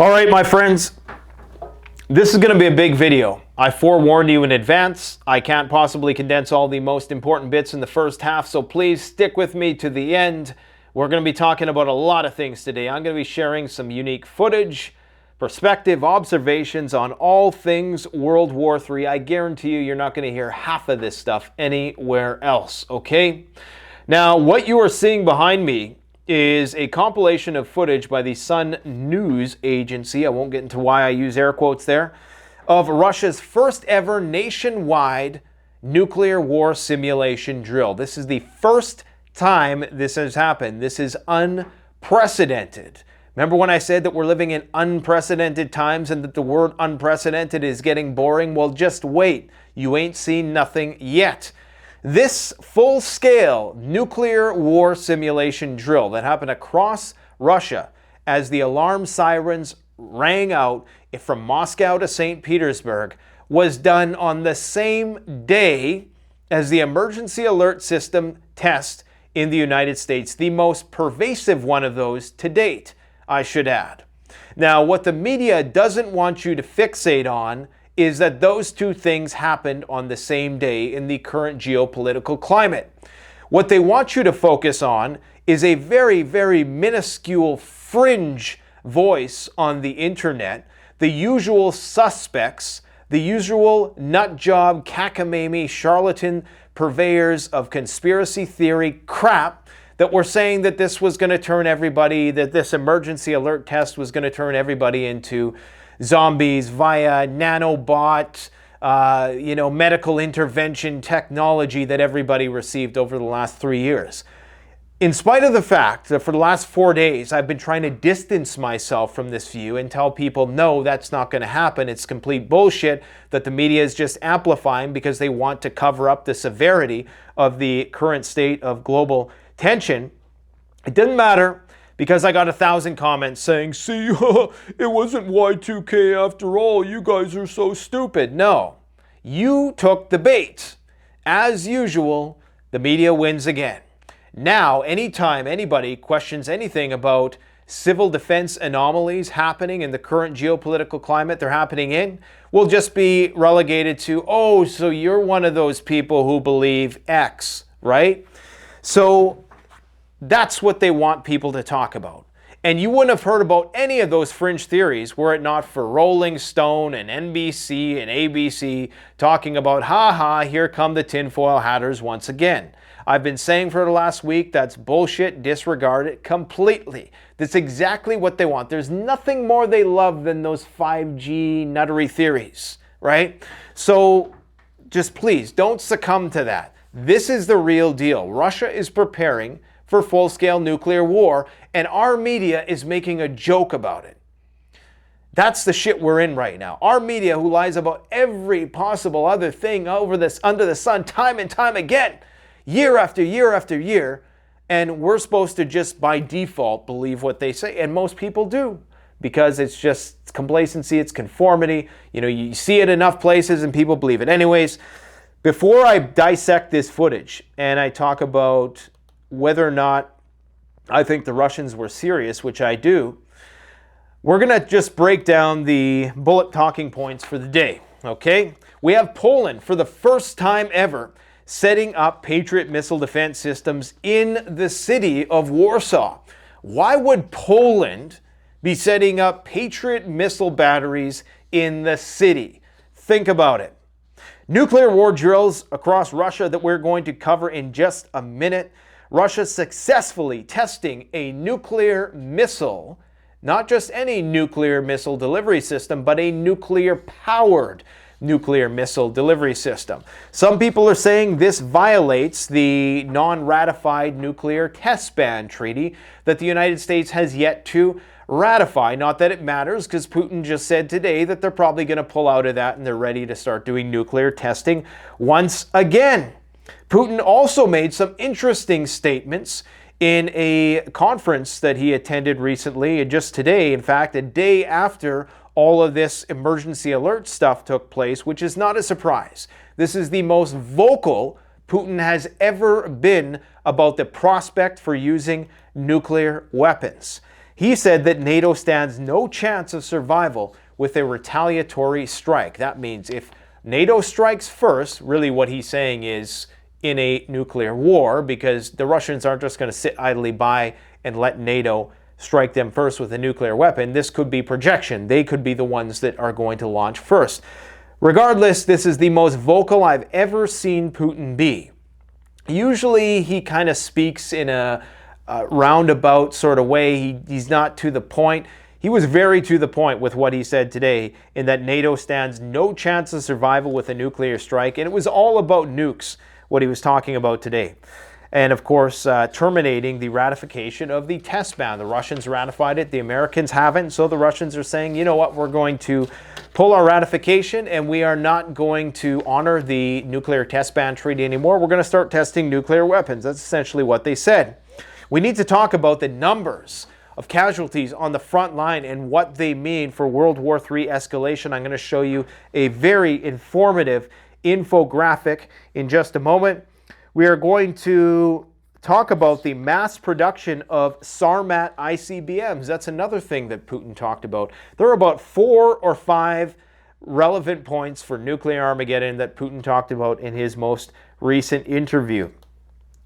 All right, my friends, this is going to be a big video. I forewarned you in advance. I can't possibly condense all the most important bits in the first half, so please stick with me to the end. We're going to be talking about a lot of things today. I'm going to be sharing some unique footage, perspective, observations on all things World War III. I guarantee you're not going to hear half of this stuff anywhere else, okay? Now, what you are seeing behind me is a compilation of footage by the Sun News Agency, I won't get into why I use air quotes there, of Russia's first ever nationwide nuclear war simulation drill. This is the first time this has happened. This is unprecedented. Remember when I said that we're living in unprecedented times and that the word unprecedented is getting boring? Well, just wait. You ain't seen nothing yet. This full-scale nuclear war simulation drill that happened across Russia as the alarm sirens rang out from Moscow to St. Petersburg was done on the same day as the emergency alert system test in the United States, the most pervasive one of those to date, I should add. Now, what the media doesn't want you to fixate on is that those two things happened on the same day in the current geopolitical climate. What they want you to focus on is a very, very minuscule fringe voice on the internet, the usual suspects, the usual nutjob, cackamamie, charlatan purveyors of conspiracy theory crap that were saying that this was going to turn everybody, that this emergency alert test was going to turn everybody into zombies via nanobot, medical intervention technology that everybody received over the last 3 years. In spite of the fact that for the last 4 days, I've been trying to distance myself from this view and tell people, no, that's not going to happen. It's complete bullshit that the media is just amplifying because they want to cover up the severity of the current state of global tension. It didn't matter, because I got 1,000 comments saying, see, it wasn't Y2K after all, you guys are so stupid. No, you took the bait. As usual, the media wins again. Now, anytime anybody questions anything about civil defense anomalies happening in the current geopolitical climate they're happening in, will just be relegated to, oh, so you're one of those people who believe X, right? So that's what they want people to talk about. And you wouldn't have heard about any of those fringe theories were it not for Rolling Stone and NBC and ABC talking about, ha, here come the tinfoil hatters once again. I've been saying for the last week, that's bullshit, disregard it completely. That's exactly what they want. There's nothing more they love than those 5G nuttery theories, right? So just please don't succumb to that. This is the real deal. Russia is preparing for full-scale nuclear war, and our media is making a joke about it. That's the shit we're in right now. Our media, who lies about every possible other thing under the sun time and time again, year after year after year, and we're supposed to just by default believe what they say, and most people do, because it's just complacency, it's conformity. You see it enough places and people believe it. Anyways, before I dissect this footage and I talk about whether or not I think the Russians were serious, which I do, we're going to just break down the bullet talking points for the day, okay? We have Poland, for the first time ever, setting up Patriot missile defense systems in the city of Warsaw. Why would Poland be setting up Patriot missile batteries in the city? Think about it. Nuclear war drills across Russia that we're going to cover in just a minute. Russia successfully testing a nuclear missile, not just any nuclear missile delivery system, but a nuclear-powered nuclear missile delivery system. Some people are saying this violates the non-ratified nuclear test ban treaty that the United States has yet to ratify. Not that it matters, because Putin just said today that they're probably going to pull out of that and they're ready to start doing nuclear testing once again. Putin also made some interesting statements in a conference that he attended recently, just today, in fact, a day after all of this emergency alert stuff took place, which is not a surprise. This is the most vocal Putin has ever been about the prospect for using nuclear weapons. He said that NATO stands no chance of survival with a retaliatory strike. That means if NATO strikes first, really what he's saying is in a nuclear war, because the Russians aren't just going to sit idly by and let NATO strike them first with a nuclear weapon. This could be projection. They could be the ones that are going to launch first. Regardless, this is the most vocal I've ever seen Putin be. Usually he kind of speaks in a roundabout sort of way. He's not to the point. He was very to the point with what he said today, in that NATO stands no chance of survival with a nuclear strike. And it was all about nukes, what he was talking about today. And of course, terminating the ratification of the test ban. The Russians ratified it, the Americans haven't. So the Russians are saying, you know what, we're going to pull our ratification and we are not going to honor the nuclear test ban treaty anymore. We're going to start testing nuclear weapons. That's essentially what they said. We need to talk about the numbers of casualties on the front line and what they mean for World War III escalation. I'm going to show you a very informative infographic in just a moment. We are going to talk about the mass production of Sarmat ICBMs. That's another thing that Putin talked about. There are about 4 or 5 relevant points for nuclear Armageddon that Putin talked about in his most recent interview.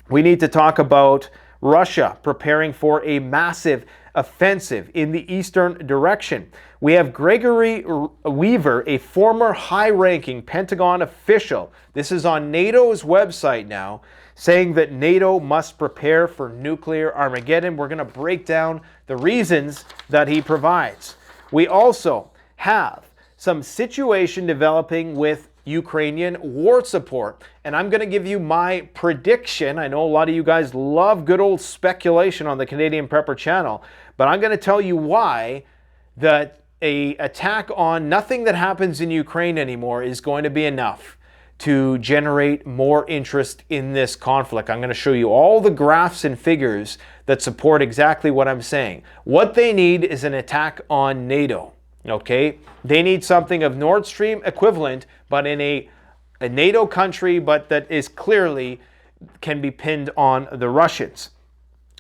We need to talk about Russia preparing for a massive offensive in the eastern direction. We have Gregory Weaver, a former high-ranking Pentagon official. This is on NATO's website now, saying that NATO must prepare for nuclear Armageddon. We're going to break down the reasons that he provides. We also have some situation developing with Ukrainian war support. And I'm going to give you my prediction. I know a lot of you guys love good old speculation on the Canadian Prepper channel, but I'm going to tell you why that an attack on nothing that happens in Ukraine anymore is going to be enough to generate more interest in this conflict. I'm going to show you all the graphs and figures that support exactly what I'm saying. What they need is an attack on NATO. Okay, they need something of Nord Stream equivalent, but in a NATO country, but that is clearly can be pinned on the Russians.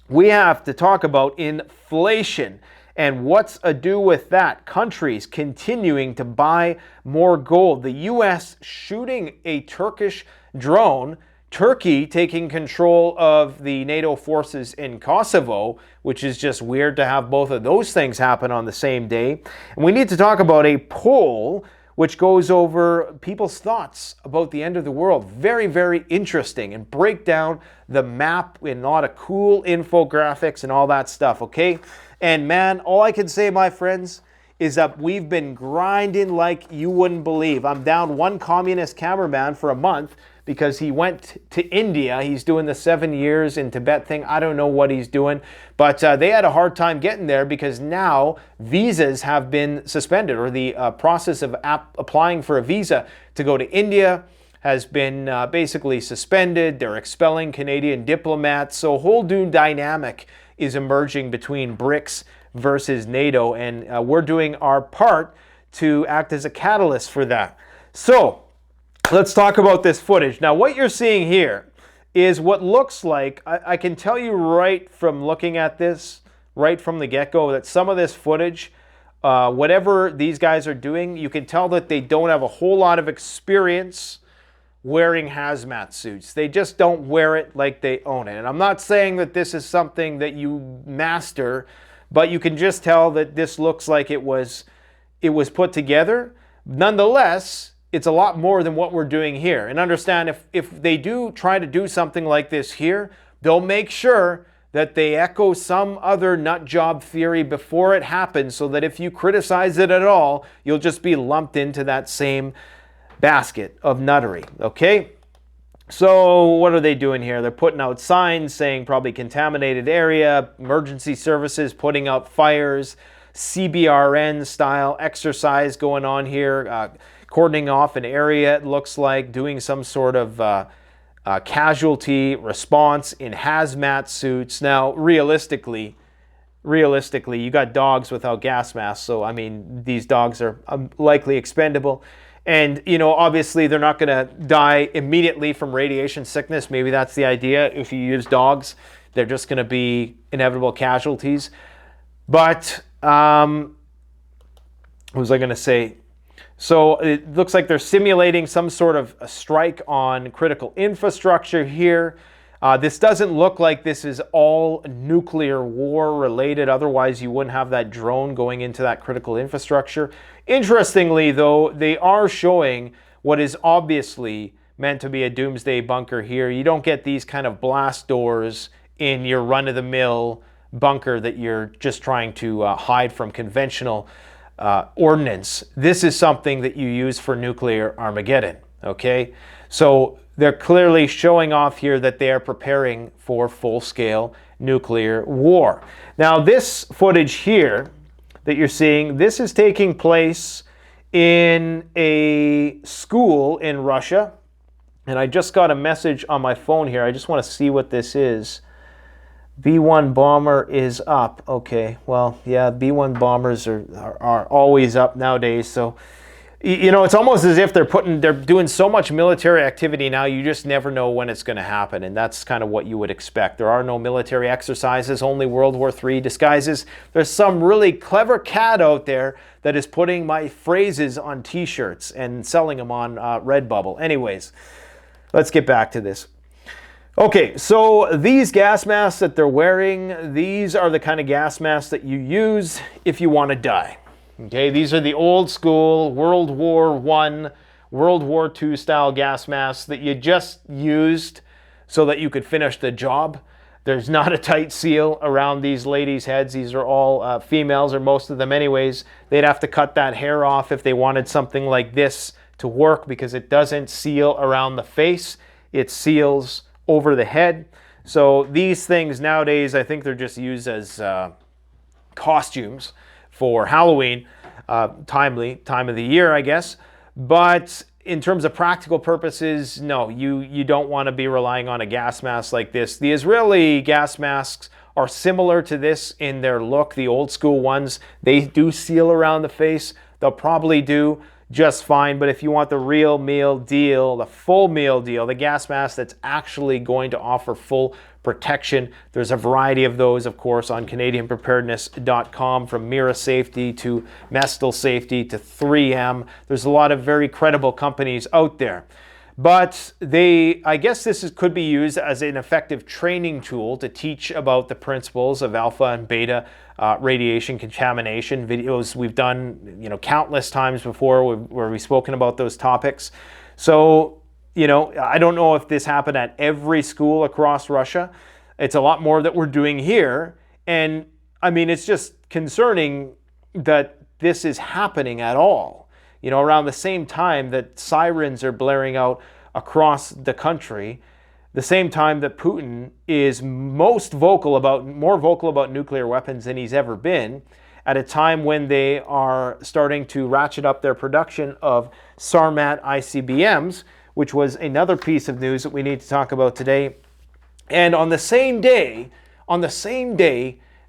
We have to talk about inflation and what's ado with that. Countries continuing to buy more gold. The U.S. shooting a Turkish drone. Turkey taking control of the NATO forces in Kosovo, which is just weird to have both of those things happen on the same day. And we need to talk about a poll which goes over people's thoughts about the end of the world. Very, very interesting, and break down the map in a lot of cool infographics and all that stuff, okay? And man, all I can say, my friends, is that we've been grinding like you wouldn't believe. I'm down one communist cameraman for a month because he went to India. He's doing the 7 years in Tibet thing. I don't know what he's doing, but they had a hard time getting there because now visas have been suspended, or the process of applying for a visa to go to India has been basically suspended. They're expelling Canadian diplomats. So a whole new dynamic is emerging between BRICS versus NATO, and we're doing our part to act as a catalyst for that. So let's talk about this footage. Now, what you're seeing here is what looks like, I can tell you right from looking at this, right from the get-go, that some of this footage, whatever these guys are doing, you can tell that they don't have a whole lot of experience wearing hazmat suits. They just don't wear it like they own it. And I'm not saying that this is something that you master, but you can just tell that this looks like it was put together. Nonetheless, it's a lot more than what we're doing here. And understand, if they do try to do something like this here, they'll make sure that they echo some other nut job theory before it happens, so that if you criticize it at all, you'll just be lumped into that same basket of nuttery, okay? So what are they doing here? They're putting out signs saying probably contaminated area, emergency services putting out fires, CBRN style exercise going on here, cordoning off an area, it looks like, doing some sort of casualty response in hazmat suits. Now, realistically, you got dogs without gas masks, so I mean, these dogs are likely expendable. And, you know, obviously they're not going to die immediately from radiation sickness. Maybe that's the idea. If you use dogs, they're just going to be inevitable casualties. But what was I going to say? So it looks like they're simulating some sort of a strike on critical infrastructure here. This doesn't look like this is all nuclear war related. Otherwise, you wouldn't have that drone going into that critical infrastructure. Interestingly, though, they are showing what is obviously meant to be a doomsday bunker here. You don't get these kind of blast doors in your run-of-the-mill bunker that you're just trying to hide from conventional ordnance. This is something that you use for nuclear Armageddon, okay? So they're clearly showing off here that they are preparing for full-scale nuclear war. Now, this footage here that you're seeing, this is taking place in a school in Russia. And I just got a message on my phone here. I just want to see what this is. B-1 bomber is up. Okay, well, yeah, B-1 bombers are always up nowadays. So, you know, it's almost as if they're doing so much military activity now, you just never know when it's going to happen. And that's kind of what you would expect. There are no military exercises, only World War III disguises. There's some really clever cat out there that is putting my phrases on t-shirts and selling them on Redbubble. Anyways, let's get back to this. Okay, so these gas masks that they're wearing, these are the kind of gas masks that you use if you want to die. Okay, these are the old school World War I, World War II style gas masks that you just used so that you could finish the job. There's not a tight seal around these ladies' heads. These are all females, or most of them anyways. They'd have to cut that hair off if they wanted something like this to work, because it doesn't seal around the face. It seals over the head. So these things nowadays, I think they're just used as costumes for Halloween, time of the year, I guess. But in terms of practical purposes, no, you don't want to be relying on a gas mask like this. The Israeli gas masks are similar to this in their look. The old school ones, they do seal around the face. They'll probably do just fine. But if you want the real meal deal, the full meal deal, the gas mask that's actually going to offer full protection, there's a variety of those, of course, on CanadianPreparedness.com, from Mira Safety to Mestel Safety to 3M. There's a lot of very credible companies out there. But I guess this could be used as an effective training tool to teach about the principles of alpha and beta radiation contamination. Videos we've done, countless times before where we've spoken about those topics. So, I don't know if this happened at every school across Russia. It's a lot more that we're doing here. And I mean, it's just concerning that this is happening at all. Around the same time that sirens are blaring out across the country, the same time that Putin is more vocal about nuclear weapons than he's ever been, at a time when they are starting to ratchet up their production of Sarmat ICBMs, which was another piece of news that we need to talk about today. And on the same day,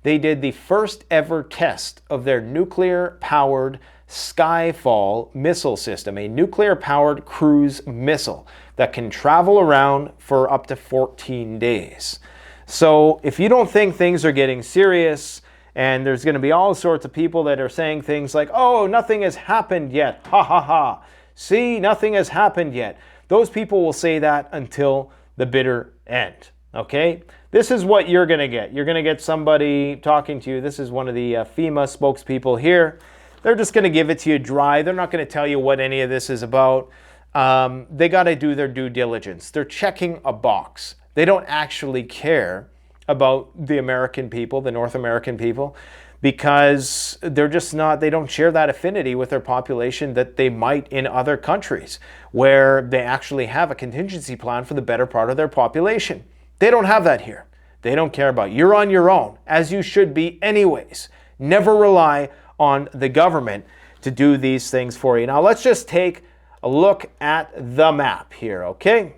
they did the first ever test of their nuclear-powered Skyfall missile system, a nuclear-powered cruise missile that can travel around for up to 14 days. So if you don't think things are getting serious, and there's going to be all sorts of people that are saying things like, oh, nothing has happened yet, ha ha ha, see, nothing has happened yet. Those people will say that until the bitter end, okay? This is what you're going to get. You're going to get somebody talking to you. This is one of the FEMA spokespeople here. They're just going to give it to you dry. They're not going to tell you what any of this is about. They got to do their due diligence. They're checking a box. They don't actually care about the American people, the North American people, because they're just not, they don't share that affinity with their population that they might in other countries where they actually have a contingency plan for the better part of their population. They don't have that here. They don't care about you. You're on your own, as you should be anyways. Never rely on the government to do these things for you. Now let's just take a look at the map here, okay?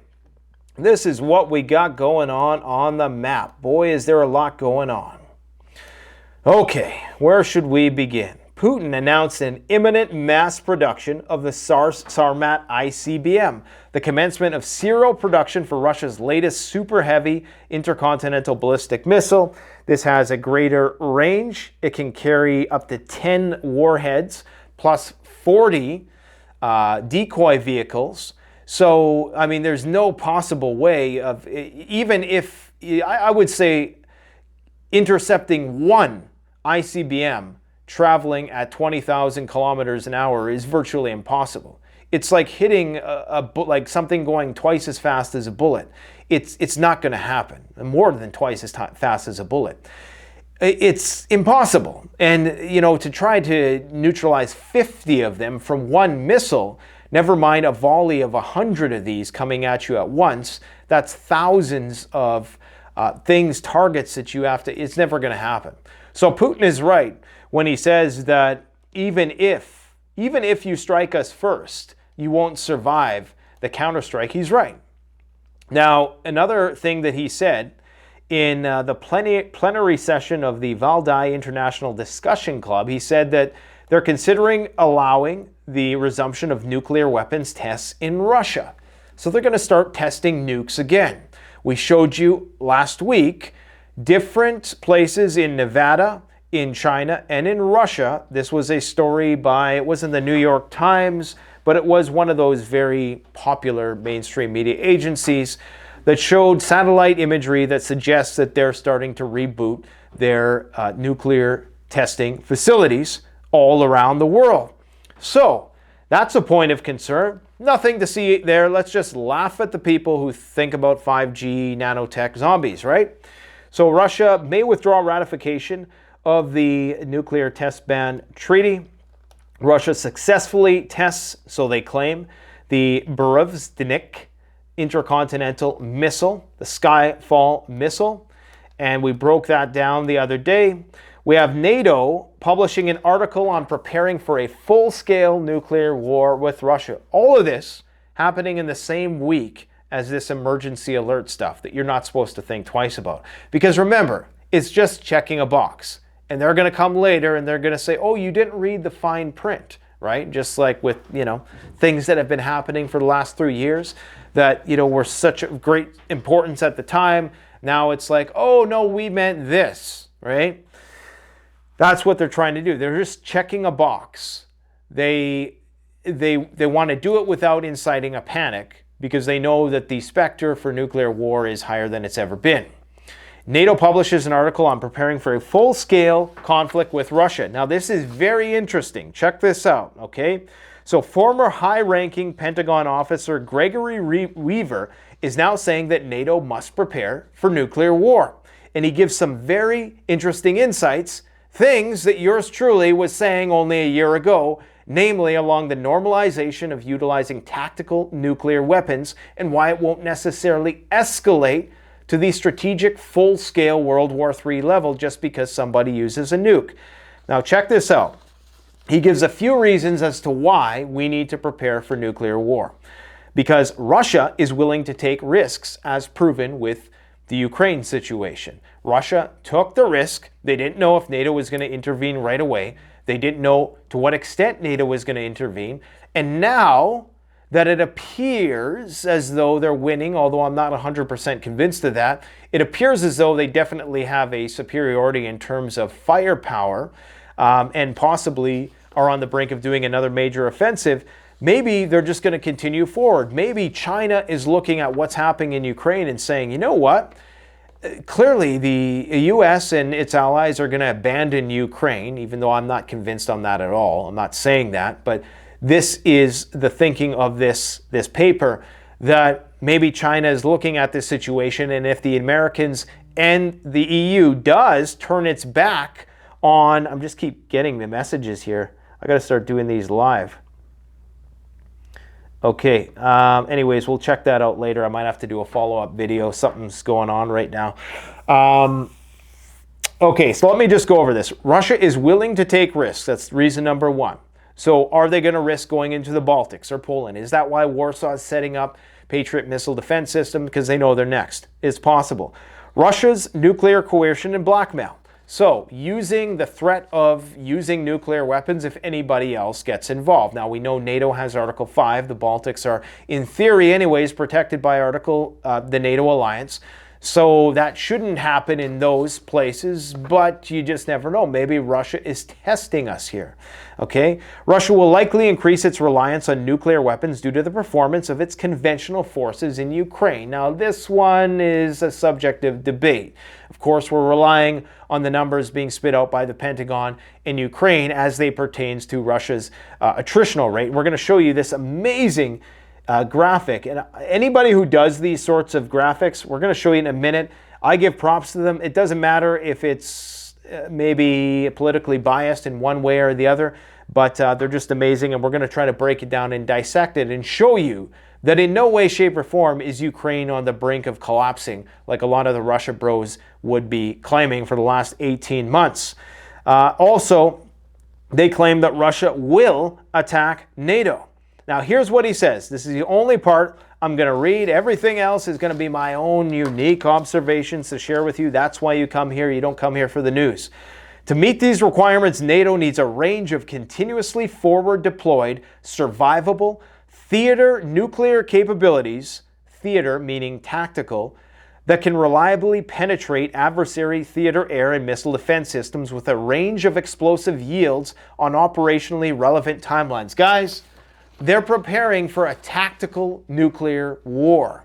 This is what we got going on the map. Boy, is there a lot going on. Okay, where should we begin? Putin announced an imminent mass production of the Sarmat ICBM, the commencement of serial production for Russia's latest super heavy intercontinental ballistic missile. This has a greater range. It can carry up to 10 warheads plus 40 decoy vehicles. So, I mean, there's no possible way of, even if, I would say, intercepting one ICBM traveling at 20,000 kilometers an hour is virtually impossible. It's like hitting like something going twice as fast as a bullet. It's not going to happen. More than twice as fast as a bullet. It's impossible. And, you know, to try to neutralize 50 of them from one missile, never mind a volley of 100 of these coming at you at once, that's thousands of targets that you have to, it's never going to happen. So Putin is right when he says that even if you strike us first, you won't survive the counterstrike. He's right. Now, another thing that he said in the plenary session of the Valdai International Discussion Club, he said that they're considering allowing the resumption of nuclear weapons tests in Russia. So they're going to start testing nukes again. We showed you last week different places in Nevada, in China, and in Russia. This was a story by, it wasn't the New York Times, but it was one of those very popular mainstream media agencies that showed satellite imagery that suggests that they're starting to reboot their nuclear testing facilities all around the world. So that's a point of concern. Nothing to see there. Let's just laugh at the people who think about 5G nanotech zombies, right? So Russia may withdraw ratification of the nuclear test ban treaty. Russia successfully tests, so they claim, the Borovnik intercontinental missile, the Skyfall missile, and we broke that down the other day. We have NATO publishing an article on preparing for a full-scale nuclear war with Russia. All of this happening in the same week as this emergency alert stuff that you're not supposed to think twice about. Because remember, it's just checking a box. And they're going to come later and they're going to say, oh, you didn't read the fine print, right? Just like with, you know, things that have been happening for the last 3 years that, you know, were such a great importance at the time. Now it's like, oh, no, we meant this, right? That's what they're trying to do. They're just checking a box. They want to do it without inciting a panic because they know that the specter for nuclear war is higher than it's ever been. NATO publishes an article on preparing for a full-scale conflict with Russia. Now, this is very interesting. Check this out, okay? So, former high-ranking Pentagon officer Gregory Weaver is now saying that NATO must prepare for nuclear war. And he gives some very interesting insights, things that yours truly was saying only a year ago, namely along the normalization of utilizing tactical nuclear weapons and why it won't necessarily escalate to the strategic full-scale World War III level just because somebody uses a nuke. Now check this out. He gives a few reasons as to why we need to prepare for nuclear war. Because Russia is willing to take risks, as proven with the Ukraine situation. Russia took the risk. They didn't know if NATO was going to intervene right away. They didn't know to what extent NATO was going to intervene. And now that it appears as though they're winning, although I'm not 100% convinced of that, it appears as though they definitely have a superiority in terms of firepower and possibly are on the brink of doing another major offensive. Maybe they're just going to continue forward. Maybe China is looking at what's happening in Ukraine and saying, you know what? Clearly, the U.S. and its allies are going to abandon Ukraine, even though I'm not convinced on that at all. I'm not saying that, but this is the thinking of this paper, that maybe China is looking at this situation, and if the Americans and the EU does turn its back on, I'm just keep getting the messages here. I got to start doing these live. Okay, anyways, we'll check that out later. I might have to do a follow-up video. Something's going on right now. Okay, so let me just go over this. Russia is willing to take risks. That's reason number one. So are they going to risk going into the Baltics or Poland? Is that why Warsaw is setting up Patriot missile defense system? Because they know they're next. It's possible. Russia's nuclear coercion and blackmail. So, using the threat of using nuclear weapons if anybody else gets involved. Now, we know NATO has Article 5. The Baltics are, in theory anyways, protected by the NATO alliance. So that shouldn't happen in those places, but you just never know. Maybe Russia is testing us here, okay? Russia will likely increase its reliance on nuclear weapons due to the performance of its conventional forces in Ukraine. Now, this one is a subject of debate. Of course, we're relying on the numbers being spit out by the Pentagon in Ukraine as they pertains to Russia's attritional rate. We're going to show you this amazing graphic, and anybody who does these sorts of graphics, we're going to show you in a minute. I give props to them. It doesn't matter if it's maybe politically biased in one way or the other, but they're just amazing, and we're going to try to break it down and dissect it and show you that in no way, shape, or form is Ukraine on the brink of collapsing like a lot of the Russia bros would be claiming for the last 18 months. Also, they claim that Russia will attack NATO. Now, here's what he says. This is the only part I'm going to read. Everything else is going to be my own unique observations to share with you. That's why you come here. You don't come here for the news. To meet these requirements, NATO needs a range of continuously forward deployed, survivable, theater nuclear capabilities, theater meaning tactical, that can reliably penetrate adversary theater air and missile defense systems with a range of explosive yields on operationally relevant timelines. Guys, they're preparing for a tactical nuclear war.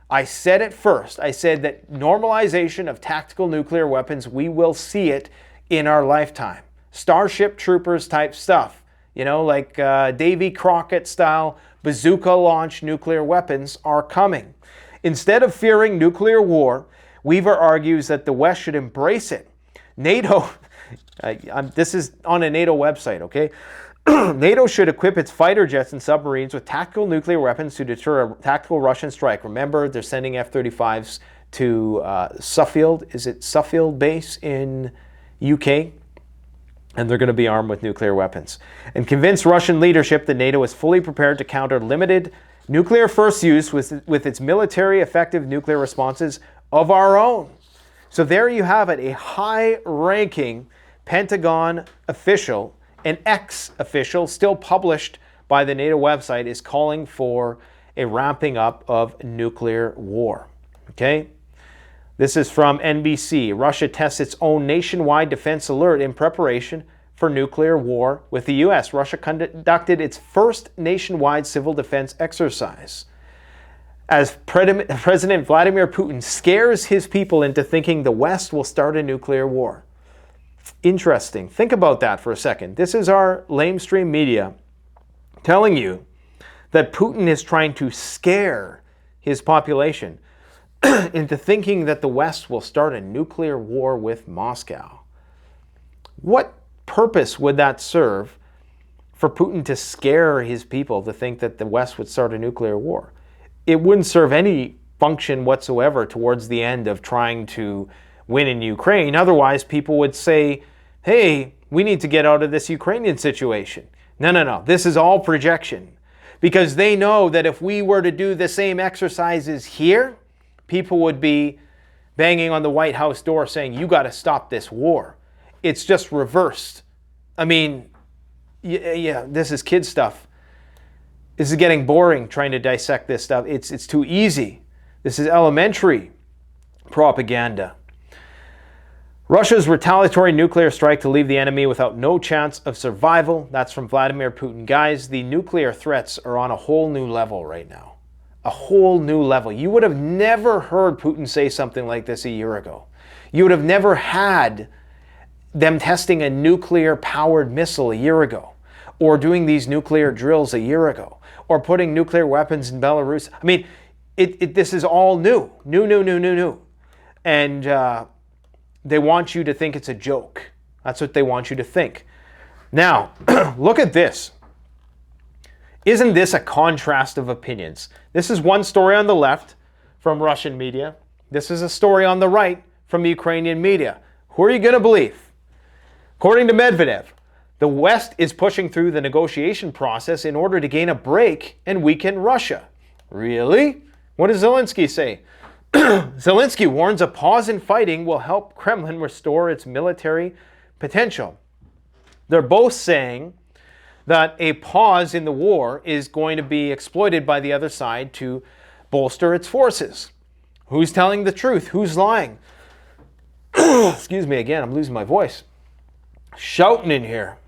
I said it first. I said that normalization of tactical nuclear weapons, we will see it in our lifetime. Starship Troopers type stuff. You know, like Davy Crockett style bazooka-launched nuclear weapons are coming. Instead of fearing nuclear war, Weaver argues that the West should embrace it. NATO, this is on a NATO website, okay? NATO should equip its fighter jets and submarines with tactical nuclear weapons to deter a tactical Russian strike. Remember, they're sending F-35s to Suffield. Is it Suffield base in UK? And they're going to be armed with nuclear weapons. And convince Russian leadership that NATO is fully prepared to counter limited nuclear first use with its military effective nuclear responses of our own. So there you have it, a high-ranking Pentagon official, an ex-official still published by the NATO website, is calling for a ramping up of nuclear war. Okay? This is from NBC. Russia tests its own nationwide defense alert in preparation for nuclear war with the U.S. Russia conducted its first nationwide civil defense exercise as President Vladimir Putin scares his people into thinking the West will start a nuclear war. Interesting. Think about that for a second. This is our lamestream media telling you that Putin is trying to scare his population into thinking that the West will start a nuclear war with Moscow. What purpose would that serve for Putin to scare his people to think that the West would start a nuclear war? It wouldn't serve any function whatsoever towards the end of trying to win in Ukraine. Otherwise, people would say, hey, we need to get out of this Ukrainian situation. No. This is all projection. Because they know that if we were to do the same exercises here, people would be banging on the White House door saying, you got to stop this war. It's just reversed. I mean, yeah, this is kid stuff. This is getting boring trying to dissect this stuff. It's too easy. This is elementary propaganda. Russia's retaliatory nuclear strike to leave the enemy without no chance of survival. That's from Vladimir Putin. Guys, the nuclear threats are on a whole new level right now. A whole new level. You would have never heard Putin say something like this a year ago. You would have never had them testing a nuclear-powered missile a year ago, or doing these nuclear drills a year ago, or putting nuclear weapons in Belarus. I mean, this is all new. New. And they want you to think it's a joke. That's what they want you to think. Now, look at this. Isn't this a contrast of opinions? This is one story on the left from Russian media. This is a story on the right from Ukrainian media. Who are you going to believe? According to Medvedev, the West is pushing through the negotiation process in order to gain a break and weaken Russia. Really? What does Zelensky say? Zelensky warns a pause in fighting will help Kremlin restore its military potential. They're both saying that a pause in the war is going to be exploited by the other side to bolster its forces. Who's telling the truth? Who's lying? Excuse me again, I'm losing my voice. Shouting in here.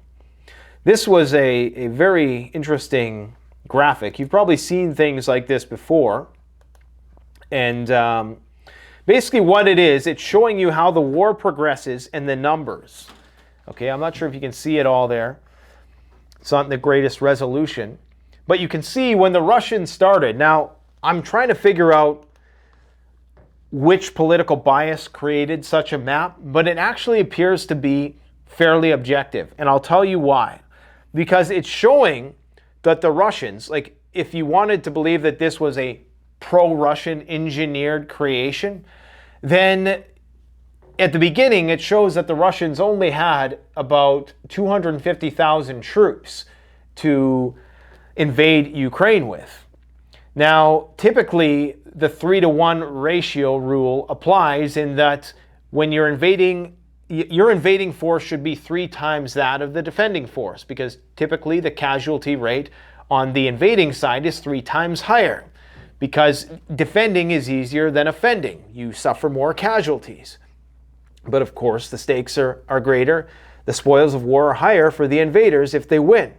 This was a very interesting graphic. You've probably seen things like this before. And basically what it is, it's showing you how the war progresses and the numbers. Okay, I'm not sure if you can see it all there. It's not the greatest resolution. But you can see when the Russians started. Now, I'm trying to figure out which political bias created such a map, but it actually appears to be fairly objective. And I'll tell you why. Because it's showing that the Russians, like if you wanted to believe that this was a pro-Russian engineered creation, then at the beginning it shows that the Russians only had about 250,000 troops to invade Ukraine with. Now, typically the 3-to-1 ratio rule applies in that when you're invading, your invading force should be 3 times that of the defending force, because typically the casualty rate on the invading side is 3 times higher, because defending is easier than offending. You suffer more casualties. But of course, the stakes are greater. The spoils of war are higher for the invaders if they win.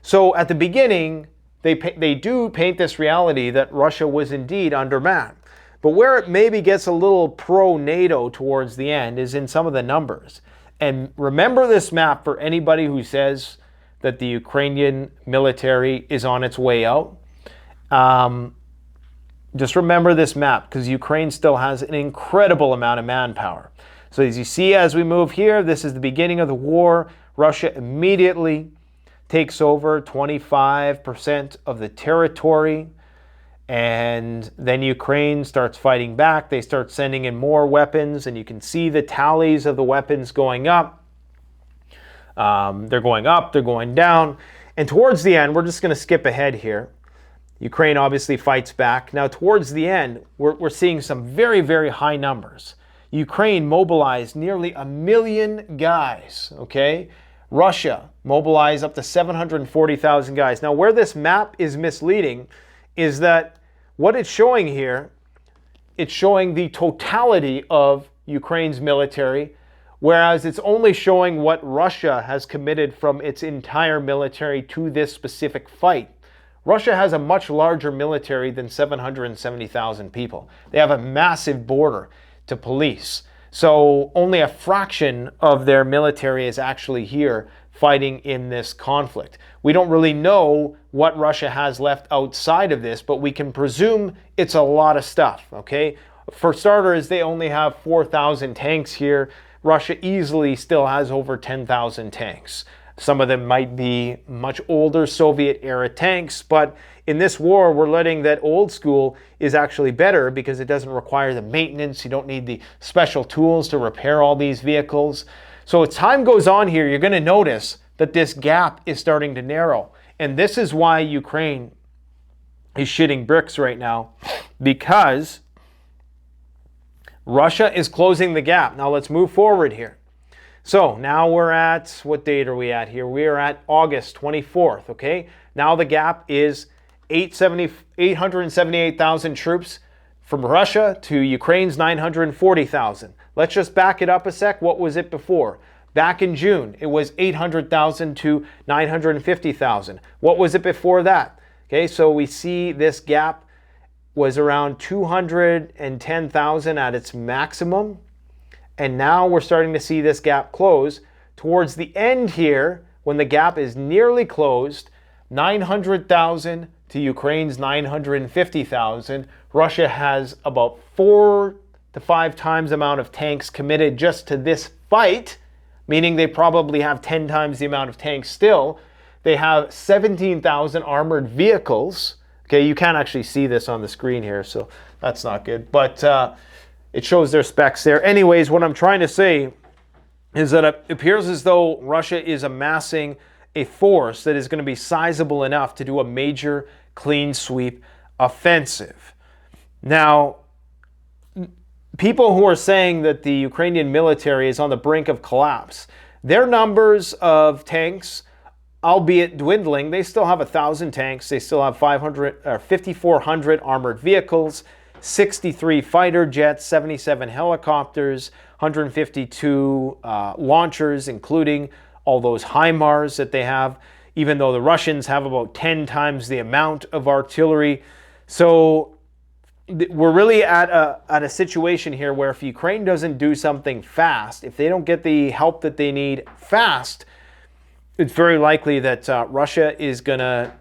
So at the beginning, they do paint this reality that Russia was indeed undermanned. But where it maybe gets a little pro-NATO towards the end is in some of the numbers. And remember this map for anybody who says that the Ukrainian military is on its way out. Just remember this map, because Ukraine still has an incredible amount of manpower. So as you see, as we move here, this is the beginning of the war. Russia immediately takes over 25% of the territory. And then Ukraine starts fighting back. They start sending in more weapons, and you can see the tallies of the weapons going up. They're going up, they're going down. And towards the end, we're just going to skip ahead here. Ukraine obviously fights back. Now, towards the end, we're seeing some very, very high numbers. Ukraine mobilized nearly 1 million guys, okay? Russia mobilized up to 740,000 guys. Now, where this map is misleading is that what it's showing here, it's showing the totality of Ukraine's military, whereas it's only showing what Russia has committed from its entire military to this specific fight. Russia has a much larger military than 770,000 people. They have a massive border to police. So only a fraction of their military is actually here fighting in this conflict. We don't really know what Russia has left outside of this, but we can presume it's a lot of stuff, okay? For starters, they only have 4,000 tanks here. Russia easily still has over 10,000 tanks. Some of them might be much older Soviet-era tanks, but in this war, we're letting that old school is actually better because it doesn't require the maintenance. You don't need the special tools to repair all these vehicles. So as time goes on here, you're going to notice that this gap is starting to narrow. And this is why Ukraine is shitting bricks right now, because Russia is closing the gap. Now let's move forward here. So now we're at, what date are we at here? We are at August 24th, okay? Now the gap is 878,000 troops from Russia to Ukraine's 940,000. Let's just back it up a sec. What was it before? Back in June, it was 800,000 to 950,000. What was it before that? Okay, so we see this gap was around 210,000 at its maximum. And now we're starting to see this gap close. Towards the end here, when the gap is nearly closed, 900,000 to Ukraine's 950,000. Russia has about 4 to 5 times the amount of tanks committed just to this fight, meaning they probably have 10 times the amount of tanks still. They have 17,000 armored vehicles. Okay, you can't actually see this on the screen here, so that's not good. But it shows their specs there. Anyways, what I'm trying to say is that it appears as though Russia is amassing a force that is going to be sizable enough to do a major clean sweep offensive. Now, people who are saying that the Ukrainian military is on the brink of collapse, their numbers of tanks, albeit dwindling, they still have 1,000 tanks. They still have 5,400 armored vehicles, 63 fighter jets, 77 helicopters, 152 launchers, including all those HIMARS that they have, even though the Russians have about 10 times the amount of artillery. So we're really at a situation here where if Ukraine doesn't do something fast, if they don't get the help that they need fast, it's very likely that Russia is going to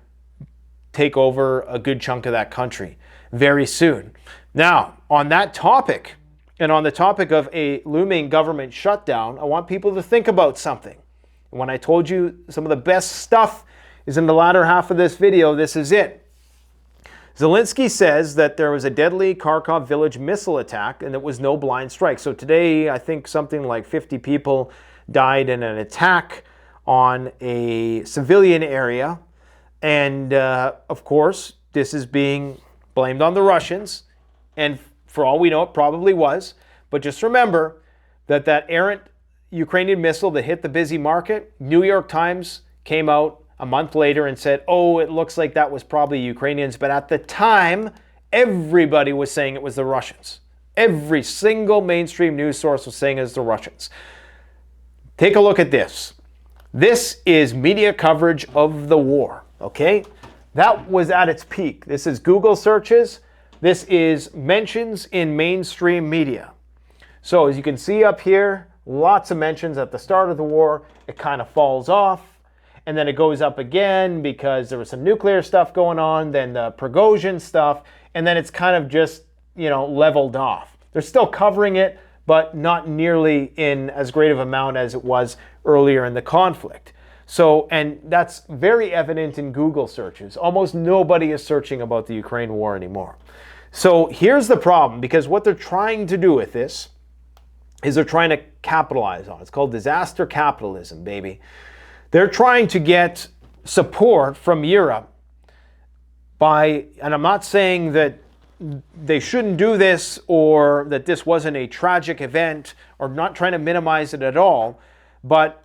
take over a good chunk of that country very soon. Now, on that topic, and on the topic of a looming government shutdown, I want people to think about something. When I told you some of the best stuff is in the latter half of this video, this is it. Zelensky says that there was a deadly Kharkov village missile attack and it was no blind strike. So today, I think something like 50 people died in an attack on a civilian area. And of course, this is being blamed on the Russians. And for all we know, it probably was. But just remember that that errant Ukrainian missile that hit the busy market, New York Times came out a month later and said, oh, it looks like that was probably Ukrainians. But at the time, everybody was saying it was the Russians. Every single mainstream news source was saying it was the Russians. Take a look at this. This is media coverage of the war, okay? That was at its peak. This is Google searches. This is mentions in mainstream media. So as you can see up here, lots of mentions at the start of the war. It kind of falls off. And then it goes up again because there was some nuclear stuff going on, then the Prigozhin stuff, and then it's kind of just, leveled off. They're still covering it, but not nearly in as great of amount as it was earlier in the conflict. So, and that's very evident in Google searches. Almost nobody is searching about the Ukraine war anymore. So here's the problem, because what they're trying to do with this is they're trying to capitalize on it. It's called disaster capitalism, baby. They're trying to get support from Europe by, and I'm not saying that they shouldn't do this or that this wasn't a tragic event, or not trying to minimize it at all, but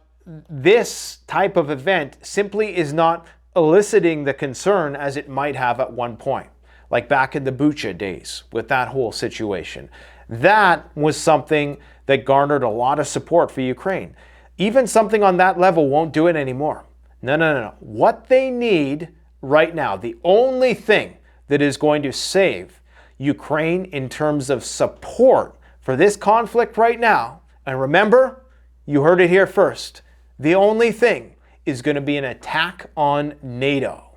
this type of event simply is not eliciting the concern as it might have at one point, like back in the Bucha days with that whole situation. That was something that garnered a lot of support for Ukraine. Even something on that level won't do it anymore. No. What they need right now, the only thing that is going to save Ukraine in terms of support for this conflict right now, and remember, you heard it here first, the only thing is going to be an attack on NATO.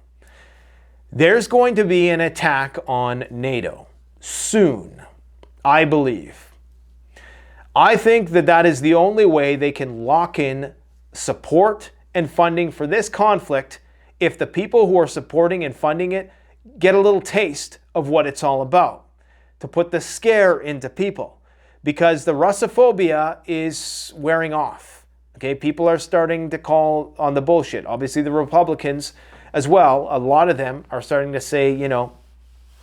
There's going to be an attack on NATO soon, I believe. I think that that is the only way they can lock in support and funding for this conflict if the people who are supporting and funding it get a little taste of what it's all about, to put the scare into people, because the Russophobia is wearing off. Okay, people are starting to call on the bullshit. Obviously, the Republicans as well, a lot of them are starting to say,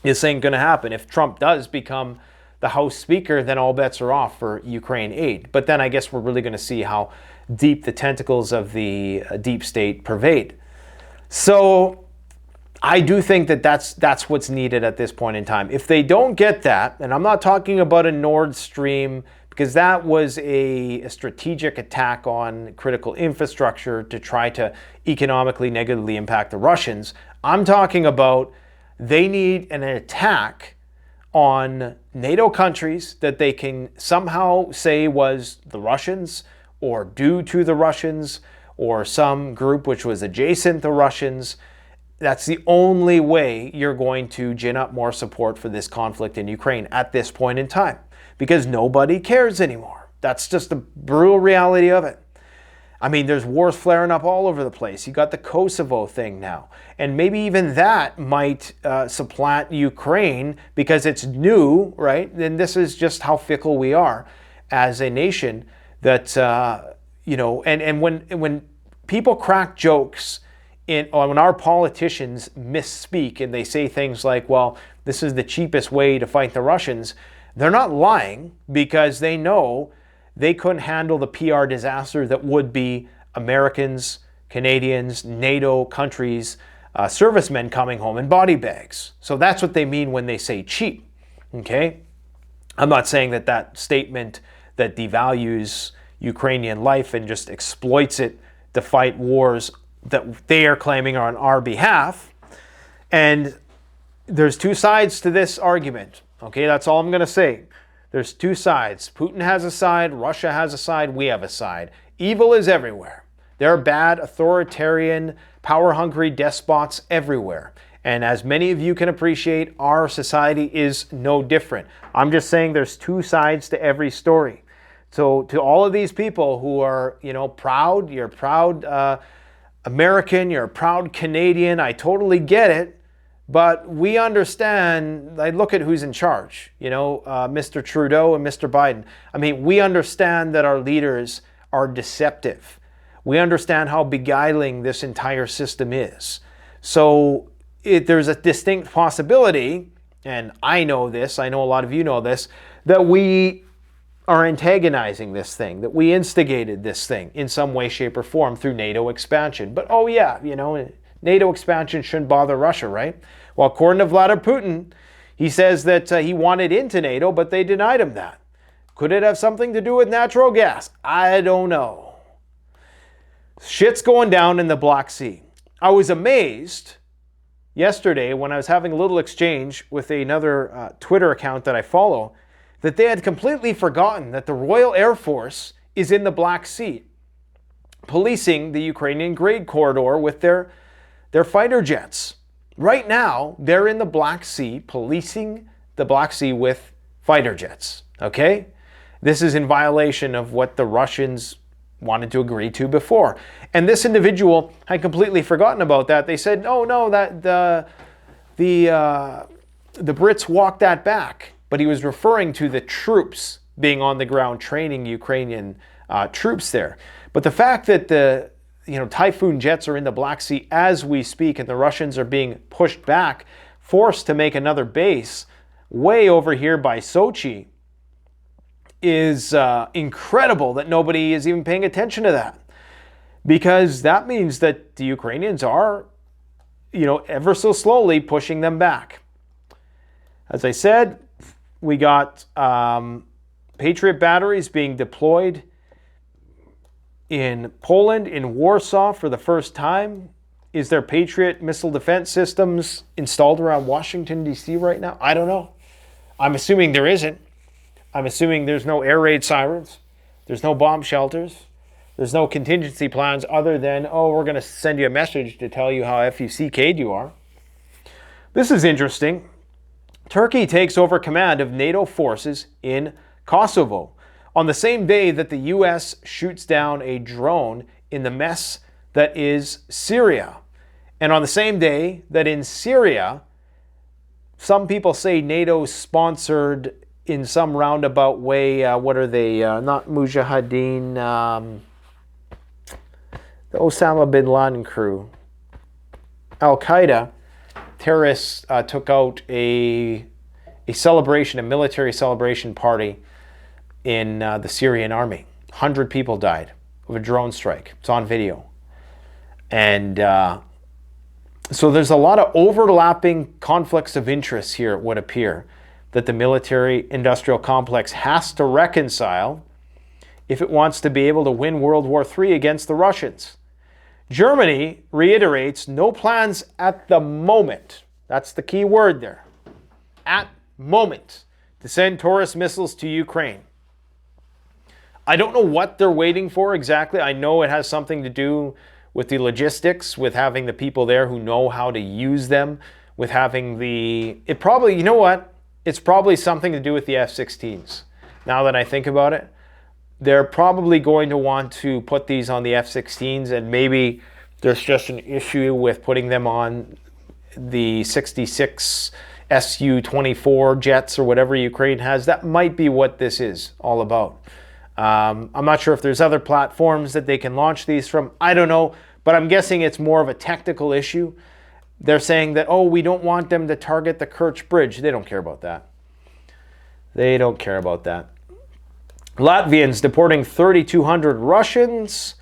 this ain't going to happen. If Trump does become the House Speaker, then all bets are off for Ukraine aid. But then I guess we're really going to see how deep the tentacles of the deep state pervade. So I do think that that's what's needed at this point in time. If they don't get that, and I'm not talking about a Nord Stream, because that was a strategic attack on critical infrastructure to try to economically negatively impact the Russians. I'm talking about they need an attack on NATO countries that they can somehow say was the Russians or due to the Russians or some group which was adjacent to Russians. That's the only way you're going to gin up more support for this conflict in Ukraine at this point in time, because nobody cares anymore. That's just the brutal reality of it. I mean, there's wars flaring up all over the place. You got the Kosovo thing now. And maybe even that might supplant Ukraine because it's new, right? And this is just how fickle we are as a nation that, and when people crack jokes when our politicians misspeak and they say things like, well, this is the cheapest way to fight the Russians, They're not lying because they know they couldn't handle the PR disaster that would be Americans, Canadians, NATO countries, servicemen coming home in body bags. So that's what they mean when they say cheap. Okay? I'm not saying that that statement that devalues Ukrainian life and just exploits it to fight wars that they are claiming are on our behalf. And there's two sides to this argument. Okay, that's all I'm going to say. There's two sides. Putin has a side, Russia has a side, we have a side. Evil is everywhere. There are bad, authoritarian, power-hungry despots everywhere. And as many of you can appreciate, our society is no different. I'm just saying there's two sides to every story. So to all of these people who are, proud, you're proud American, you're a proud Canadian, I totally get it. But we understand, I look at who's in charge, Mr. Trudeau and Mr. Biden. I mean, we understand that our leaders are deceptive. We understand how beguiling this entire system is. So there's a distinct possibility, and I know this, I know a lot of you know this, that we are antagonizing this thing, that we instigated this thing in some way, shape, or form through NATO expansion. But NATO expansion shouldn't bother Russia, right? Well, according to Vladimir Putin, he says that he wanted into NATO, but they denied him that. Could it have something to do with natural gas? I don't know. Shit's going down in the Black Sea. I was amazed yesterday when I was having a little exchange with another Twitter account that I follow, that they had completely forgotten that the Royal Air Force is in the Black Sea, policing the Ukrainian Grain Corridor with their fighter jets. Right now, they're in the Black Sea, policing the Black Sea with fighter jets, okay? This is in violation of what the Russians wanted to agree to before. And this individual had completely forgotten about that. They said, no, that the Brits walked that back. But he was referring to the troops being on the ground training Ukrainian troops there. But the fact that the Typhoon jets are in the Black Sea as we speak, and the Russians are being pushed back, forced to make another base way over here by Sochi, is incredible that nobody is even paying attention to that. Because that means that the Ukrainians are, ever so slowly pushing them back. As I said, we got Patriot batteries being deployed in Poland, in Warsaw for the first time. Is there Patriot missile defense systems installed around Washington, D.C. right now? I don't know. I'm assuming there isn't. I'm assuming there's no air raid sirens. There's no bomb shelters. There's no contingency plans other than, we're going to send you a message to tell you how FUCK'd you are. This is interesting. Turkey takes over command of NATO forces in Kosovo on the same day that the U.S. shoots down a drone in the mess that is Syria. And on the same day that in Syria, some people say NATO sponsored in some roundabout way, what are they, not Mujahideen, the Osama bin Laden crew, Al-Qaeda, terrorists took out a celebration, a military celebration party in the Syrian army. 100 people died of a drone strike. It's on video. And so there's a lot of overlapping conflicts of interest here, it would appear, that the military-industrial complex has to reconcile if it wants to be able to win World War III against the Russians. Germany reiterates no plans at the moment, that's the key word there, at moment, to send Taurus missiles to Ukraine. I don't know what they're waiting for exactly. I know it has something to do with the logistics, with having the people there who know how to use them, with having it probably, you know what? It's probably something to do with the F-16s. Now that I think about it, they're probably going to want to put these on the F-16s, and maybe there's just an issue with putting them on the 66 Su-24 jets or whatever Ukraine has. That might be what this is all about. I'm not sure if there's other platforms that they can launch these from. I don't know, but I'm guessing it's more of a technical issue. They're saying that, we don't want them to target the Kerch Bridge. They don't care about that. They don't care about that. Latvians deporting 3,200 Russians.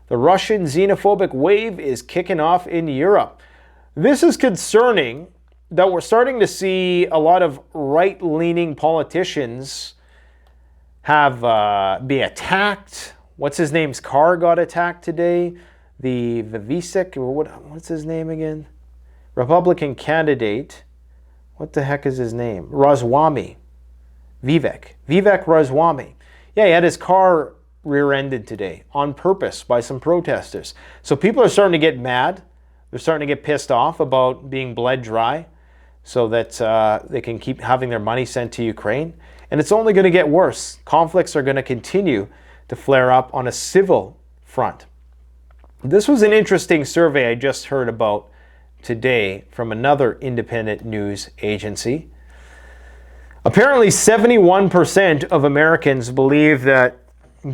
The Russian xenophobic wave is kicking off in Europe. This is concerning that we're starting to see a lot of right-leaning politicians have be attacked. What's his name's car got attacked today? The Vivek, what's his name again? Republican candidate. What the heck is his name? Ramaswamy. Vivek Ramaswamy. Yeah, he had his car rear-ended today on purpose by some protesters. So people are starting to get mad. They're starting to get pissed off about being bled dry so that they can keep having their money sent to Ukraine. And it's only going to get worse. Conflicts are going to continue to flare up on a civil front. This was an interesting survey I just heard about today from another independent news agency. Apparently 71% of Americans believe that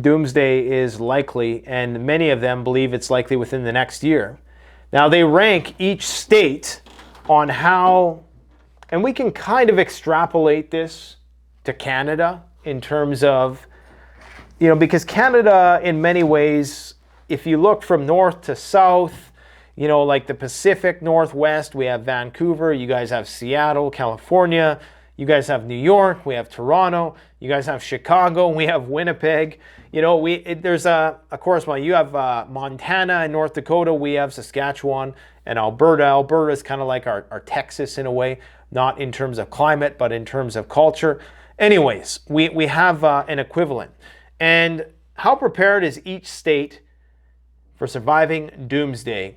Doomsday is likely, and many of them believe it's likely within the next year. Now they rank each state on how, and we can kind of extrapolate this to Canada in terms of, because Canada in many ways, if you look from north to south, like the Pacific Northwest, we have Vancouver, you guys have Seattle, California, you guys have New York, we have Toronto, you guys have Chicago, we have Winnipeg. There's a correspondent. You have Montana and North Dakota, we have Saskatchewan and Alberta. Alberta is kind of like our Texas in a way, not in terms of climate, but in terms of culture. Anyways, we have an equivalent. And how prepared is each state for surviving Doomsday?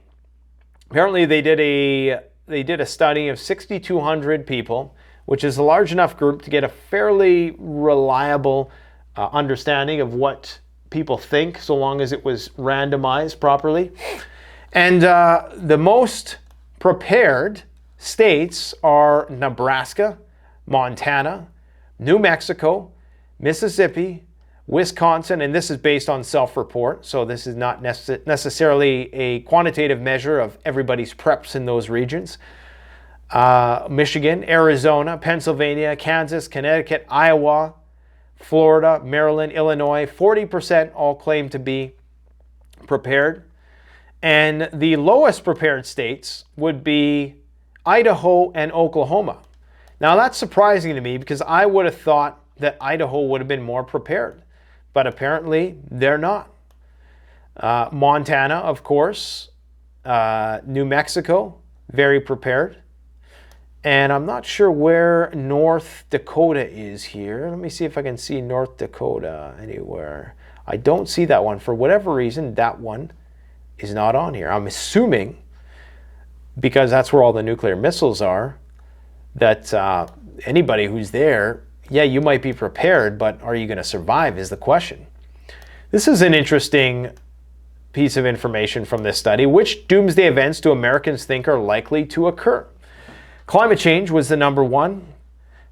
Apparently they did a study of 6,200 people, which is a large enough group to get a fairly reliable understanding of what people think, so long as it was randomized properly. And the most prepared states are Nebraska, Montana, New Mexico, Mississippi, Wisconsin, and this is based on self-report, so this is not necessarily a quantitative measure of everybody's preps in those regions. Michigan, Arizona, Pennsylvania, Kansas, Connecticut, Iowa, Florida, Maryland, Illinois, 40% all claim to be prepared. And the lowest prepared states would be Idaho and Oklahoma. Now that's surprising to me because I would have thought that Idaho would have been more prepared, but apparently they're not. Montana, of course, New Mexico, very prepared. And I'm not sure where North Dakota is here. Let me see if I can see North Dakota anywhere. I don't see that one. For whatever reason, that one is not on here. I'm assuming, because that's where all the nuclear missiles are, that anybody who's there, yeah, you might be prepared, but are you going to survive is the question. This is an interesting piece of information from this study. Which doomsday events do Americans think are likely to occur? Climate change was the number one,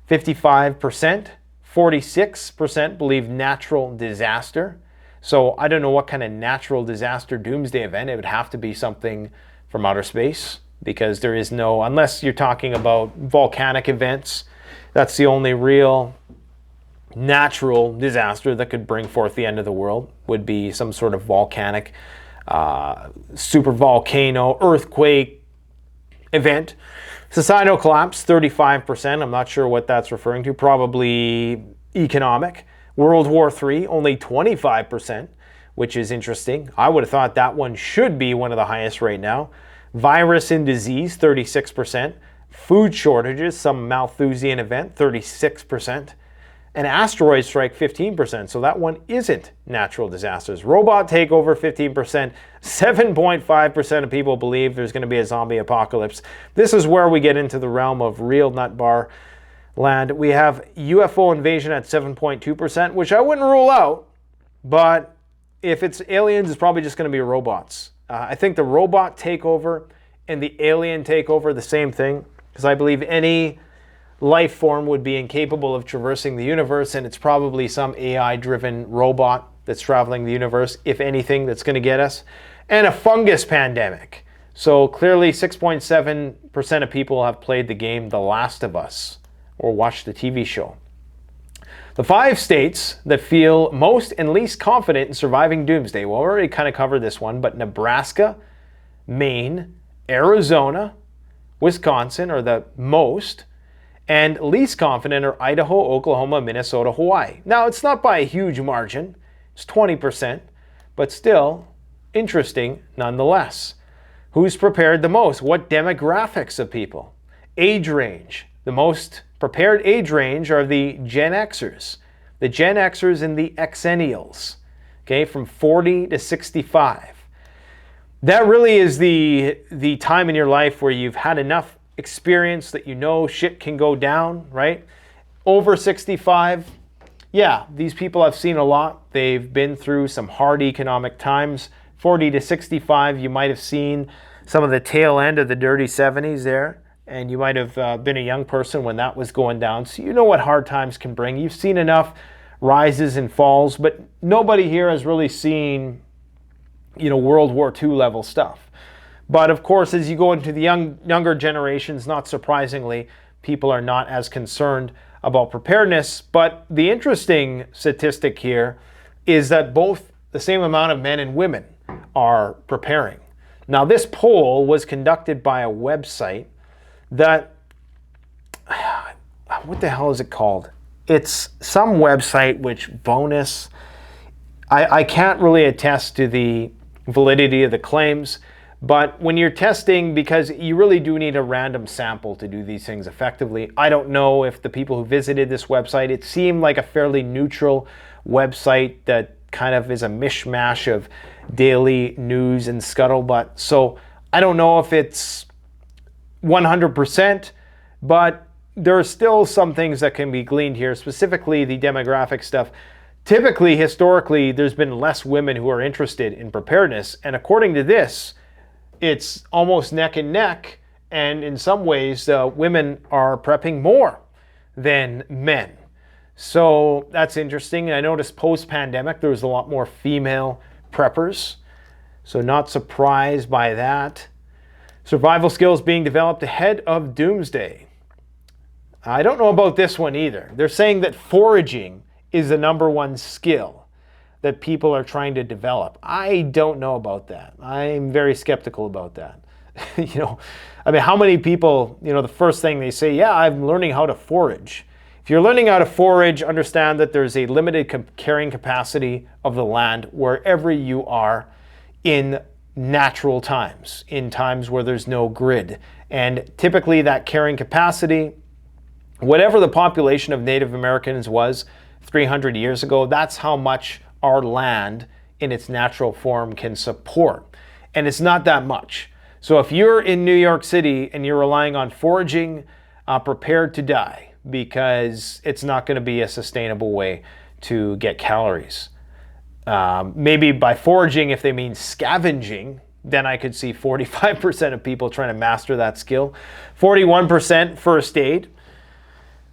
55%. 46% believe natural disaster. So I don't know what kind of natural disaster doomsday event. It would have to be something from outer space, because there is no, unless you're talking about volcanic events, that's the only real natural disaster that could bring forth the end of the world, would be some sort of volcanic super volcano, earthquake event. Societal collapse, 35%. I'm not sure what that's referring to. Probably economic. World War III, only 25%, which is interesting. I would have thought that one should be one of the highest right now. Virus and disease, 36%. Food shortages, some Malthusian event, 36%. And asteroid strike, 15%. So that one isn't natural disasters. Robot takeover, 15%. 7.5% of people believe there's going to be a zombie apocalypse. This is where we get into the realm of real nut bar land. We have UFO invasion at 7.2%, which I wouldn't rule out. But if it's aliens, it's probably just going to be robots. I think the robot takeover and the alien takeover are the same thing, because I believe any life form would be incapable of traversing the universe, and it's probably some AI-driven robot that's traveling the universe, if anything, that's going to get us. And a fungus pandemic. So clearly 6.7% of people have played the game The Last of Us or watched the TV show. The 5 states that feel most and least confident in surviving doomsday. Well, we already kind of covered this one, but Nebraska, Maine, Arizona, Wisconsin are the most, and least confident are Idaho, Oklahoma, Minnesota, Hawaii. Now, it's not by a huge margin. It's 20%, but still interesting nonetheless. Who's prepared the most? What demographics of people? Age range. The most prepared age range are the Gen Xers. The Gen Xers and the Xennials, okay, from 40 to 65. That really is the time in your life where you've had enough experience that you know shit can go down, right? Over 65, yeah, these people have seen a lot. They've been through some hard economic times. 40 to 65, you might have seen some of the tail end of the dirty 70s there, and you might have been a young person when that was going down. So you know what hard times can bring. You've seen enough rises and falls, but nobody here has really seen, you know, World War II level stuff. But of course, as you go into the younger generations, not surprisingly, people are not as concerned about preparedness. But the interesting statistic here is that both the same amount of men and women are preparing. Now, this poll was conducted by a website that, what the hell is it called? It's some website which bonus, I can't really attest to the validity of the claims, but when you're testing, because you really do need a random sample to do these things effectively. I don't know if the people who visited this website, it seemed like a fairly neutral website that kind of is a mishmash of daily news and scuttlebutt. So I don't know if it's 100%, but there are still some things that can be gleaned here, specifically the demographic stuff. Typically, historically, there's been less women who are interested in preparedness. And according to this, it's almost neck and neck. And in some ways, women are prepping more than men. So that's interesting. I noticed post-pandemic, there was a lot more female preppers. So not surprised by that. Survival skills being developed ahead of doomsday. I don't know about this one either. They're saying that foraging is the #1 skill that people are trying to develop. I don't know about that. I'm very skeptical about that. You know, I mean, how many people, you know, the first thing they say, yeah, I'm learning how to forage. If you're learning how to forage, understand that there's a limited carrying capacity of the land wherever you are in natural times, in times where there's no grid. And typically that carrying capacity, whatever the population of Native Americans was 300 years ago, that's how much our land in its natural form can support. And it's not that much. So if you're in New York City and you're relying on foraging, prepare to die, because it's not going to be a sustainable way to get calories. Maybe by foraging, if they mean scavenging, then I could see 45% of people trying to master that skill. 41% first aid.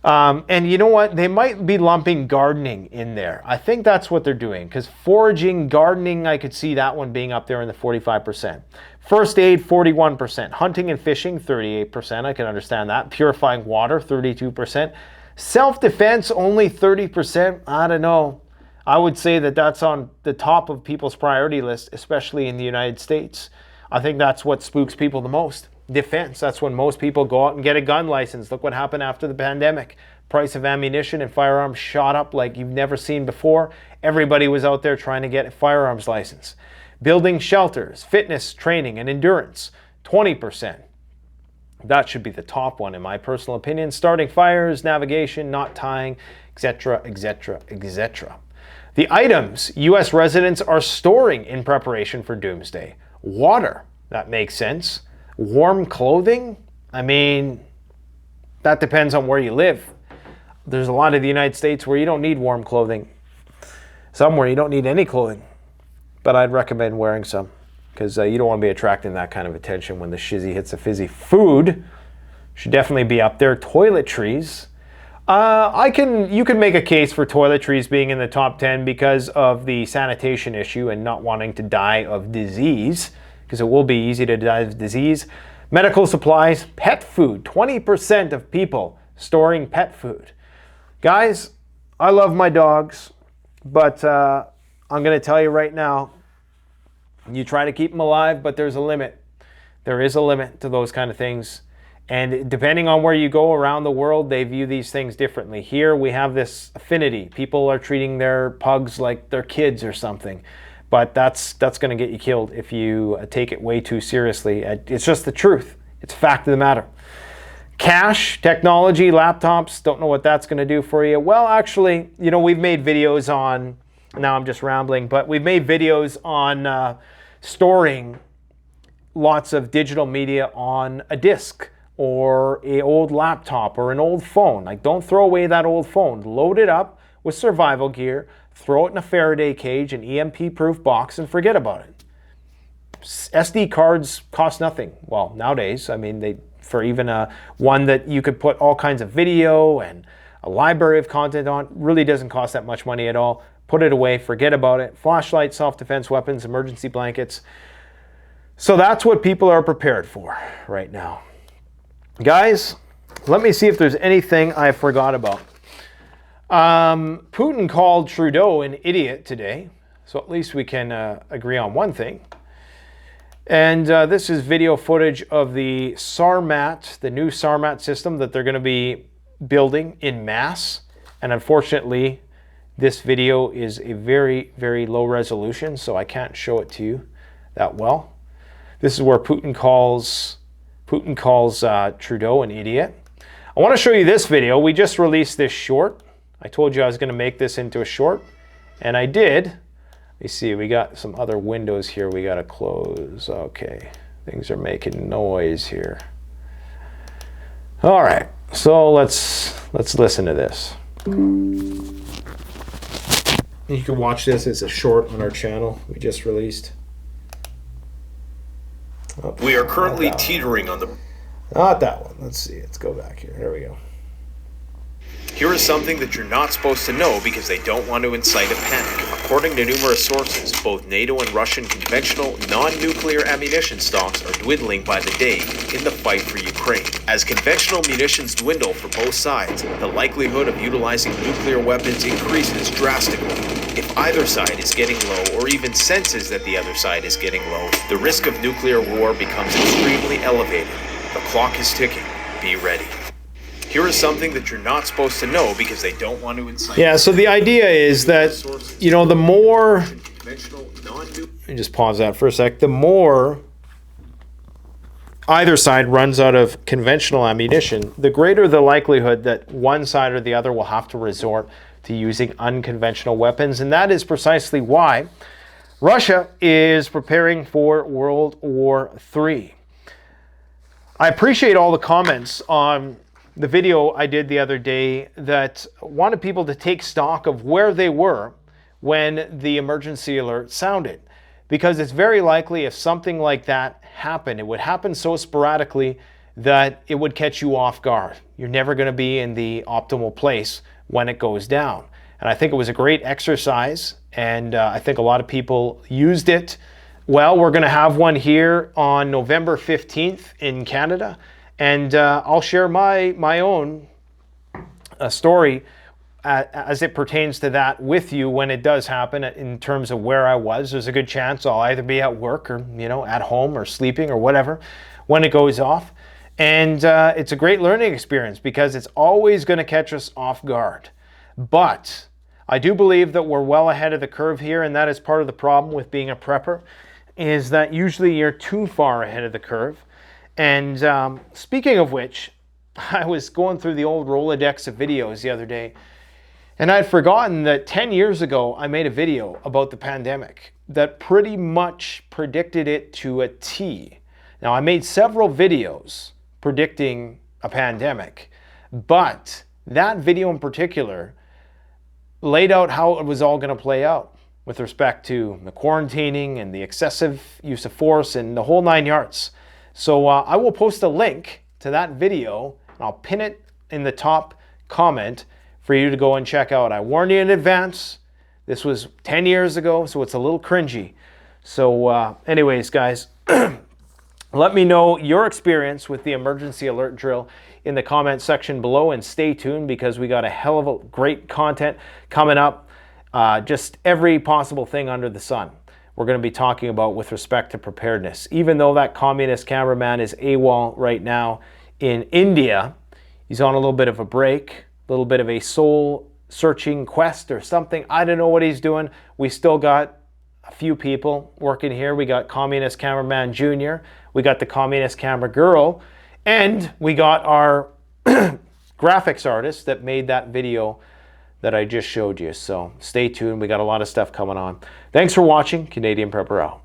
And you know what? They might be lumping gardening in there. I think that's what they're doing, because foraging, gardening, I could see that one being up there in the 45%. First aid, 41%. Hunting and fishing, 38%. I can understand that. Purifying water, 32%. Self-defense, only 30%. I don't know. I would say that that's on the top of people's priority list, especially in the United States. I think that's what spooks people the most. Defense. That's when most people go out and get a gun license. Look what happened after the pandemic. Price of ammunition and firearms shot up like you've never seen before. Everybody was out there trying to get a firearms license. Building shelters, fitness, training, and endurance, 20%. That should be the top one in my personal opinion. Starting fires, navigation, knot tying, etc., etc., etc. The items U.S. residents are storing in preparation for doomsday. Water. That makes sense. Warm clothing? I mean, that depends on where you live. There's a lot of the United States where you don't need warm clothing. Somewhere you don't need any clothing. But I'd recommend wearing some, because you don't want to be attracting that kind of attention when the shizzy hits the fizzy. Food should definitely be up there. Toiletries. You can make a case for toiletries being in the top 10 because of the sanitation issue and not wanting to die of disease, because it will be easy to die of disease. Medical supplies, pet food. 20% of people storing pet food. Guys, I love my dogs, but I'm going to tell you right now, you try to keep them alive, but there's a limit. There is a limit to those kind of things. And depending on where you go around the world, they view these things differently. Here we have this affinity. People are treating their pugs like their kids or something. But that's going to get you killed if you take it way too seriously. It's just the truth. It's a fact of the matter. Cash, technology, laptops, don't know what that's going to do for you. Well, actually, you know, we've made videos on, now I'm just rambling, but we've made videos on storing lots of digital media on a disk or an old laptop or an old phone. Like, don't throw away that old phone. Load it up with survival gear, throw it in a Faraday cage, an EMP-proof box, and forget about it. SD cards cost nothing. Well, nowadays, I mean, for even one that you could put all kinds of video and a library of content on, really doesn't cost that much money at all. Put it away, forget about it. Flashlights, self-defense weapons, emergency blankets. So that's what people are prepared for right now. Guys, let me see if there's anything I forgot about. Putin called Trudeau an idiot today, so at least we can agree on one thing. And this is video footage of the Sarmat, the new Sarmat system that they're going to be building in mass. And unfortunately, this video is a very, very low resolution, so I can't show it to you that well. This is where Putin calls Trudeau an idiot. I want to show you this video. We just released this short. I told you I was going to make this into a short, and I did. You see, we got some other windows here we got to close. Okay, things are making noise here. All right, so let's listen to this. You can watch this. It's a short on our channel we just released. Oh, we are currently teetering on the... Not that one. Let's see. Let's go back here. There we go. Here is something that you're not supposed to know because they don't want to incite a panic. According to numerous sources, both NATO and Russian conventional, non-nuclear ammunition stocks are dwindling by the day in the fight for Ukraine. As conventional munitions dwindle for both sides, the likelihood of utilizing nuclear weapons increases drastically. If either side is getting low or even senses that the other side is getting low, the risk of nuclear war becomes extremely elevated. The clock is ticking. Be ready. Here is something that you're not supposed to know because they don't want to incite. Yeah, so the idea is that, you know, the more... Let me just pause that for a sec. The more either side runs out of conventional ammunition, the greater the likelihood that one side or the other will have to resort to using unconventional weapons. And that is precisely why Russia is preparing for World War III. I appreciate all the comments on the video I did the other day that wanted people to take stock of where they were when the emergency alert sounded. Because it's very likely if something like that happened, it would happen so sporadically that it would catch you off guard. You're never going to be in the optimal place when it goes down. And I think it was a great exercise, and I think a lot of people used it. Well, we're going to have one here on November 15th in Canada. And I'll share my own story as it pertains to that with you when it does happen in terms of where I was. There's a good chance I'll either be at work or, you know, at home or sleeping or whatever when it goes off. And it's a great learning experience because it's always going to catch us off guard. But I do believe that we're well ahead of the curve here, and that is part of the problem with being a prepper, is that usually you're too far ahead of the curve. And speaking of which, I was going through the old Rolodex of videos the other day, and I'd forgotten that 10 years ago, I made a video about the pandemic that pretty much predicted it to a T. Now, I made several videos predicting a pandemic, but that video in particular laid out how it was all going to play out with respect to the quarantining and the excessive use of force and the whole 9 yards. So I will post a link to that video, and I'll pin it in the top comment for you to go and check out. I warned you in advance. This was 10 years ago, so it's a little cringy. So anyways, guys, Let me know your experience with the emergency alert drill in the comment section below, and stay tuned because we got a hell of a great content coming up. Just every possible thing under the sun we're going to be talking about with respect to preparedness. Even though that communist cameraman is AWOL right now in India, he's on a little bit of a break, a little bit of a soul-searching quest or something. I don't know what he's doing. We still got a few people working here. We got Communist Cameraman Jr., we got the Communist Camera Girl, and we got our graphics artist that made that video that I just showed you. So stay tuned. We got a lot of stuff coming on. Thanks for watching. Canadian Prepper out.